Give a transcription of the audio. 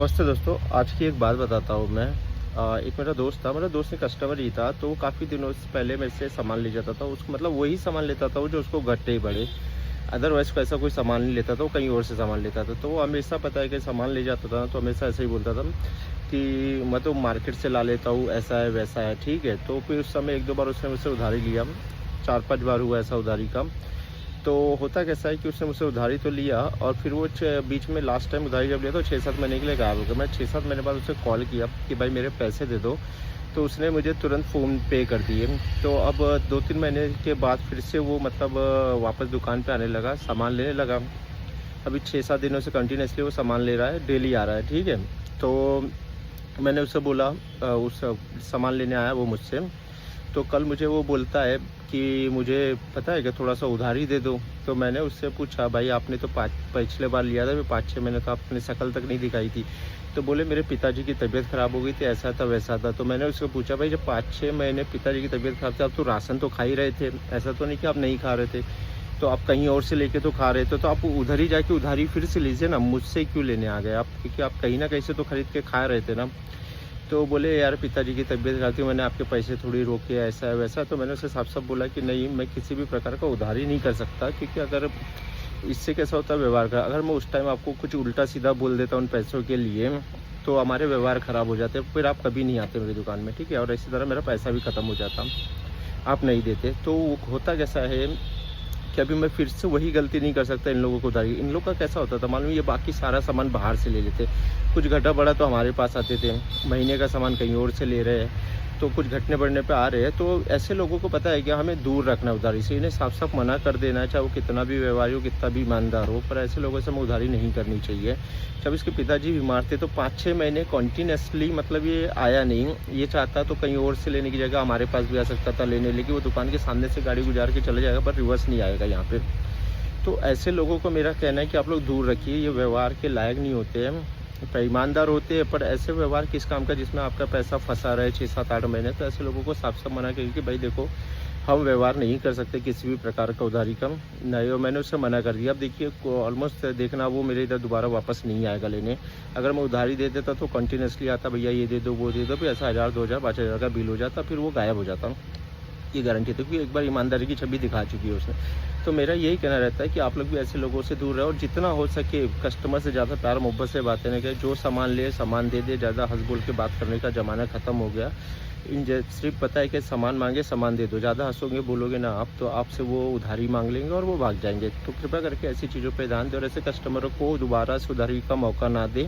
नमस्ते दोस्तों, आज की एक बात बताता हूँ मैं। एक मेरा दोस्त था, मेरा दोस्त एक कस्टमर ही था, तो वो काफ़ी दिनों से पहले मेरे से सामान ले जाता था। उसको मतलब वही सामान लेता था वो जो उसको घटने ही पड़े। अदरवाइज़ वैसा कोई सामान नहीं लेता था, वो कहीं और से सामान लेता था। तो वो हमेशा पता है कि सामान ले जाता था ना, तो हमेशा ऐसे ही बोलता था कि मैं तो मार्केट से ला लेता हूँ, ऐसा है, वैसा है, ठीक है। तो फिर उस समय 1-2 बार उसने मुझसे उधारी लिया, 4-5 बार हुआ ऐसा उधारी का। तो होता कैसा है कि उसने मुझसे उधारी तो लिया और फिर वो बीच में लास्ट टाइम उधारी जब लिया तो 6-7 महीने के लिए गायब हो गया। मैं 6-7 महीने बाद उसे कॉल किया कि भाई मेरे पैसे दे दो, तो उसने मुझे तुरंत फ़ोन पे कर दिए। तो अब 2-3 महीने के बाद फिर से वो मतलब वापस दुकान पे आने लगा, सामान लेने लगा। अभी 6-7 दिनों से कंटिन्यूअसली वो सामान ले रहा है, डेली आ रहा है, ठीक है। तो मैंने उससे बोला उस सामान लेने आया वो मुझसे, तो कल मुझे वो बोलता है कि मुझे पता है कि थोड़ा-सा उधारी दे दो। तो मैंने उससे पूछा, भाई आपने तो पाँच पिछले बार लिया था, फिर 5-6 महीने तो आपने शक्ल तक नहीं दिखाई थी। तो बोले मेरे पिताजी की तबीयत ख़राब हो गई थी, ऐसा था, वैसा था। तो मैंने उससे पूछा, भाई जब 5-6 महीने पिताजी की तबीयत ख़राब थी, आप तो राशन तो खा ही रहे थे, ऐसा तो नहीं कि आप नहीं खा रहे थे। तो आप कहीं और से लेके तो खा रहे थे, तो आप उधर ही जाके उधारी फिर से लीजिए ना, मुझसे क्यों लेने आ गए आप? क्योंकि आप कहीं न कहीं से तो खरीद के खा रहे थे ना। तो बोले यार पिताजी की तबीयत खराब थी, मैंने आपके पैसे थोड़ी रोके, ऐसा है वैसा। तो मैंने उसे साफ-साफ बोला कि नहीं, मैं किसी भी प्रकार का उधारी नहीं कर सकता, क्योंकि अगर इससे कैसा होता है व्यवहार का, अगर मैं उस टाइम आपको कुछ उल्टा-सीधा बोल देता उन पैसों के लिए, तो हमारे व्यवहार ख़राब हो जाते, फिर आप कभी नहीं आते मेरी दुकान में, ठीक है? और इसी तरह मेरा पैसा भी ख़त्म हो जाता, आप नहीं देते। तो होता कैसा है कि अभी मैं फिर से वही गलती नहीं कर सकता इन लोगों को उधारी। इन लोग का कैसा होता था मालूम है, ये बाकी सारा सामान बाहर से ले लेते। कुछ घटा-बढ़ा तो हमारे पास आते थे, महीने का सामान कहीं और से ले रहे हैं, तो कुछ घटने-बढ़ने पे आ रहे हैं। तो ऐसे लोगों को पता है कि हमें दूर रखना है उधारी से, इन्हें साफ-साफ मना कर देना है, चाहे वो कितना भी व्यापारी हो, कितना भी ईमानदार हो, पर ऐसे लोगों से हमें उधारी नहीं करनी चाहिए। जब इसके पिताजी बीमार थे तो 5-6 महीने कंटिन्यूअसली मतलब ये आया नहीं। ये चाहता तो कहीं और से लेने की जगह हमारे पास भी आ सकता था लेने, लेकिन वो दुकान के सामने से गाड़ी गुजार के चले जाएगा, पर रिवर्स नहीं आएगा यहाँ पे। तो ऐसे लोगों को मेरा कहना है कि आप लोग दूर रखिए, ये व्यवहार के लायक नहीं होते हैं। ईमानदार होते हैं, पर ऐसे व्यवहार किस काम का जिसमें आपका पैसा फँसा रहे 6-7-8 महीने। तो ऐसे लोगों को साफ-साफ मना करिए कि भाई देखो, हम व्यवहार नहीं कर सकते किसी भी प्रकार का उधारी का। नहीं, और मैंने उससे मना कर दिया। अब देखिए ऑलमोस्ट देखना वो मेरे इधर दोबारा वापस नहीं आएगा लेने। अगर मैं उधारी दे देता तो कंटिन्यूअसली आता, भैया ये दे दो, वो दे दो, फिर ऐसा 1000, 2000, 5000 का बिल हो जाता, फिर वो गायब हो जाता। ये गारंटी थी, क्योंकि एक बार ईमानदारी की छवि दिखा चुकी है उसने। तो मेरा यही कहना रहता है कि आप लोग भी ऐसे लोगों से दूर रहो और जितना हो सके कस्टमर से ज़्यादा प्यार मोहब्बत से बातें नहीं करें। जो सामान ले सामान दे दे, ज़्यादा हँस बोल के बात करने का ज़माना ख़त्म हो गया। सिर्फ पता है कि सामान मांगे सामान दे दो, ज़्यादा हँसोगे बोलोगे ना आप, तो आपसे वो उधारी मांग लेंगे और वो भाग जाएंगे। तो कृपया करके ऐसी चीज़ों पर ध्यान दें और ऐसे कस्टमरों को दोबारा से उधारी का मौका ना दें।